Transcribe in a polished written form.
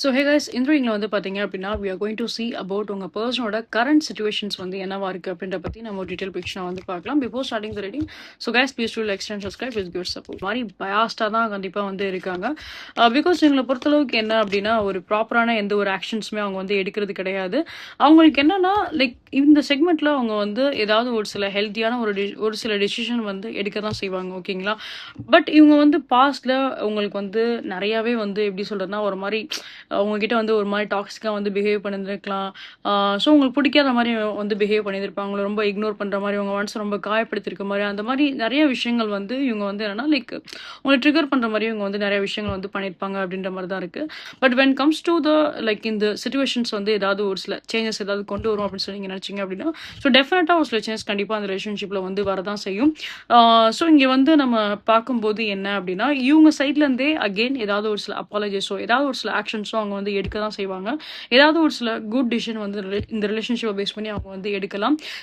So hey guys இந்த வீடியோவில் வந்து பார்த்தீங்க அப்படின்னா we are going to see about உங்கள் பர்சனோட கரண்ட் சுச்சுவேஷன்ஸ் வந்து என்னவா இருக்குது அப்படின்ற பற்றி நம்ம டீட்டெயில் பிக்சரை வந்து பார்க்கலாம் before starting the reading. So guys please do like and subscribe with good support மாதிரி பயாஸ்டாக தான் கண்டிப்பாக வந்து இருக்காங்க. பிகாஸ் எங்களை பொறுத்தளவுக்கு என்ன அப்படின்னா ஒரு ப்ராப்பரான எந்த ஒரு ஆக்ஷன்ஸுமே அவங்க வந்து எடுக்கிறது கிடையாது. அவங்களுக்கு என்னன்னா லைக் இந்த செக்மெண்ட்டில் அவங்க வந்து ஏதாவது ஒரு சில ஹெல்த்தியான ஒரு சில டெசிஷன் வந்து எடுக்க தான் செய்வாங்க, ஓகேங்களா. பட் இவங்க வந்து பாஸ்டில் உங்களுக்கு வந்து நிறையாவே வந்து எப்படி சொல்கிறதுனா ஒரு மாதிரி அவங்கக்கிட்ட வந்து ஒரு மாதிரி டாக்ஸிக்காக வந்து பிஹேவ் பண்ணியிருக்கலாம். ஸோ உங்களுக்கு பிடிக்காத மாதிரி வந்து பிஹேவ் பண்ணியிருப்பாங்க, அவங்கள ரொம்ப இக்னோர் பண்ணுற மாதிரி, அவங்க மனசை ரொம்ப காயப்படுத்திருக்க மாதிரி, அந்த மாதிரி நிறைய விஷயங்கள் வந்து இவங்க வந்து என்னன்னா லைக் உங்களை ட்ரிகர் பண்ணுற மாதிரி இவங்க வந்து நிறைய விஷயங்கள் வந்து பண்ணியிருப்பாங்க அப்படின்ற மாதிரி தான் இருக்குது. But when comes to the like இந்த சுச்சுவேஷன்ஸ் வந்து ஏதாவது ஒரு சில சேஞ்சஸ் ஏதாவது கொண்டு வரும் அப்படின்னு சொல்லி நீங்கள் நினச்சிங்க அப்படின்னா ஸோ டெஃபினட்டாக ஒரு சில சேஞ்சஸ் கண்டிப்பாக அந்த ரிலேஷன்ஷிப்பில் வந்து வரதான் செய்யும். ஸோ இங்கே வந்து நம்ம பார்க்கும்போது என்ன அப்படின்னா இவங்க சைட்லேருந்தே அகெயின் ஏதாவது ஒரு சில அப்பாலஜிஸோ ஏதாவது ஒரு சில ஆக்ஷன்ஸோ அவங்க வந்து எடுக்க தான் செய்வாங்க. ஏதாவது ஒரு சில குட் டிசிஷன் வந்து இந்த ரிலேஷன்ஷிப்பை பேஸ் பண்ணி அவங்க வந்து எடுக்கலாம்.